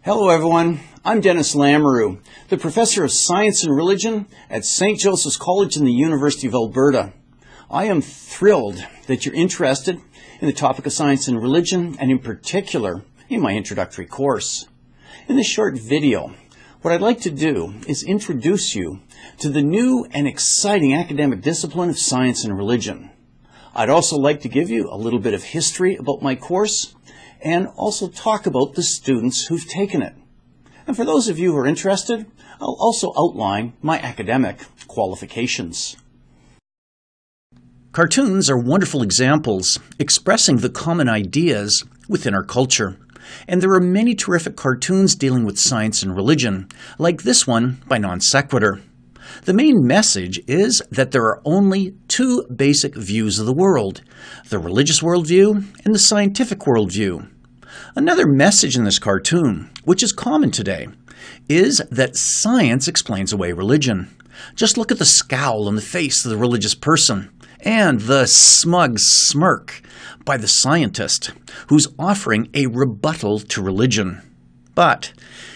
Hello everyone, I'm Dennis Lamoureux, the Professor of Science and Religion at St. Joseph's College in the University of Alberta. I am thrilled that you're interested in the topic of science and religion, and in particular, in my introductory course. In this short video, what I'd like to do is introduce you to the new and exciting academic discipline of science and religion. I'd also like to give you a little bit of history about my course, and also talk about the students who've taken it. And for those of you who are interested, I'll also outline my academic qualifications. Cartoons are wonderful examples expressing the common ideas within our culture. And there are many terrific cartoons dealing with science and religion, like this one by Non Sequitur. The main message is that there are only two basic views of the world, the religious worldview and the scientific worldview. Another message in this cartoon, which is common today, is that science explains away religion. Just look at the scowl on the face of the religious person and the smug smirk by the scientist who's offering a rebuttal to religion. But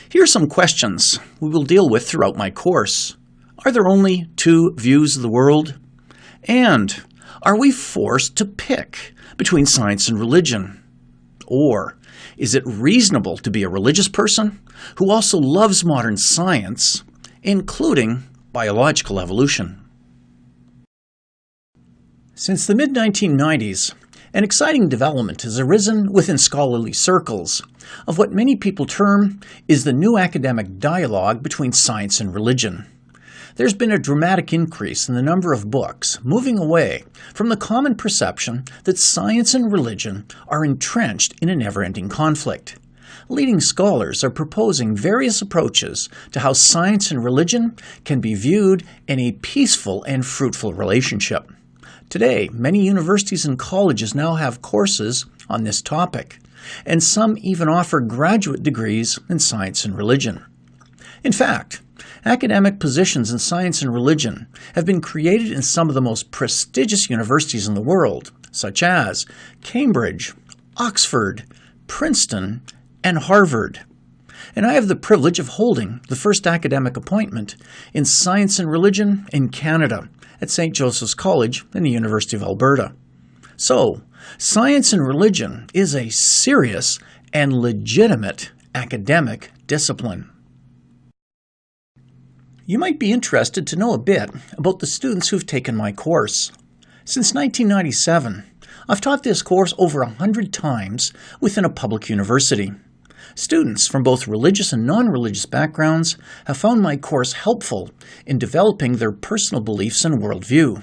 here are some questions we will deal with throughout my course. Are there only two views of the world? And are we forced to pick between science and religion? Or is it reasonable to be a religious person who also loves modern science, including biological evolution? Since the mid-1990s, an exciting development has arisen within scholarly circles of what many people term is the new academic dialogue between science and religion. There's been a dramatic increase in the number of books moving away from the common perception that science and religion are entrenched in a never-ending conflict. Leading scholars are proposing various approaches to how science and religion can be viewed in a peaceful and fruitful relationship. Today, many universities and colleges now have courses on this topic, and some even offer graduate degrees in science and religion. In fact, academic positions in science and religion have been created in some of the most prestigious universities in the world, such as Cambridge, Oxford, Princeton, and Harvard. And I have the privilege of holding the first academic appointment in science and religion in Canada at St. Joseph's College in the University of Alberta. So, science and religion is a serious and legitimate academic discipline. You might be interested to know a bit about the students who've taken my course. Since 1997, I've taught this course over 100 times within a public university. Students from both religious and non-religious backgrounds have found my course helpful in developing their personal beliefs and worldview.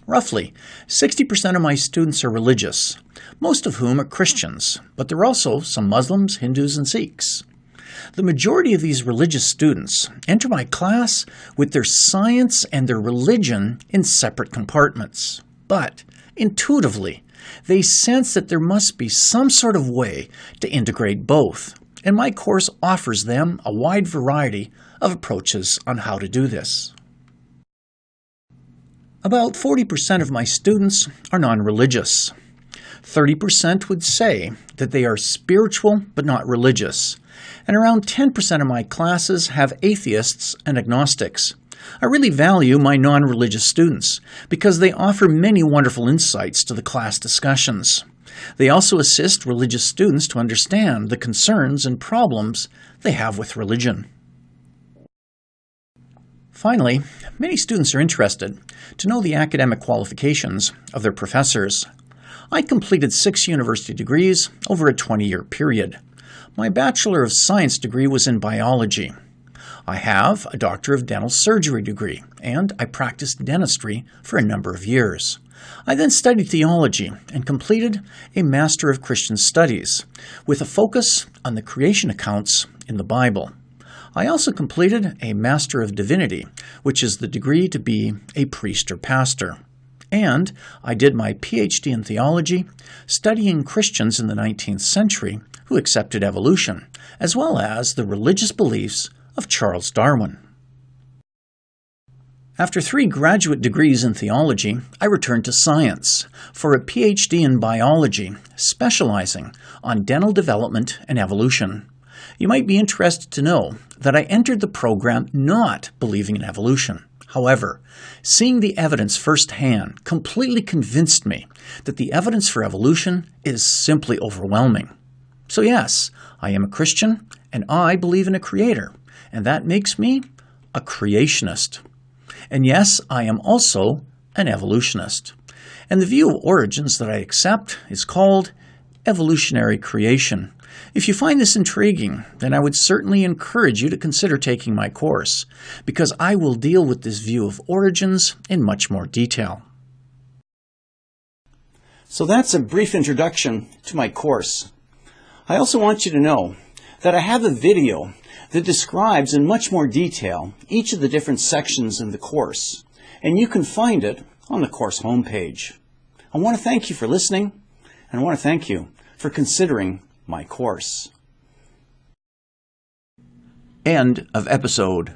Roughly 60% of my students are religious, most of whom are Christians, but there are also some Muslims, Hindus, and Sikhs. The majority of these religious students enter my class with their science and their religion in separate compartments. But, intuitively, they sense that there must be some sort of way to integrate both, and my course offers them a wide variety of approaches on how to do this. About 40% of my students are non-religious. 30% would say that they are spiritual but not religious, and around 10% of my classes have atheists and agnostics. I really value my non-religious students because they offer many wonderful insights to the class discussions. They also assist religious students to understand the concerns and problems they have with religion. Finally, many students are interested to know the academic qualifications of their professors. I completed 6 university degrees over a 20-year period. My Bachelor of Science degree was in biology. I have a Doctor of Dental Surgery degree, and I practiced dentistry for a number of years. I then studied theology and completed a Master of Christian Studies with a focus on the creation accounts in the Bible. I also completed a Master of Divinity, which is the degree to be a priest or pastor. And I did my PhD in theology, studying Christians in the 19th century who accepted evolution, as well as the religious beliefs of Charles Darwin. After 3 graduate degrees in theology, I returned to science for a PhD in biology, specializing on dental development and evolution. You might be interested to know that I entered the program not believing in evolution. However, seeing the evidence firsthand completely convinced me that the evidence for evolution is simply overwhelming. So yes, I am a Christian and I believe in a creator, and that makes me a creationist. And yes, I am also an evolutionist. And the view of origins that I accept is called evolutionary creation. If you find this intriguing, then I would certainly encourage you to consider taking my course, because I will deal with this view of origins in much more detail. So that's a brief introduction to my course. I also want you to know that I have a video that describes in much more detail each of the different sections in the course, and you can find it on the course homepage. I want to thank you for listening, and I want to thank you for considering my course. End of episode.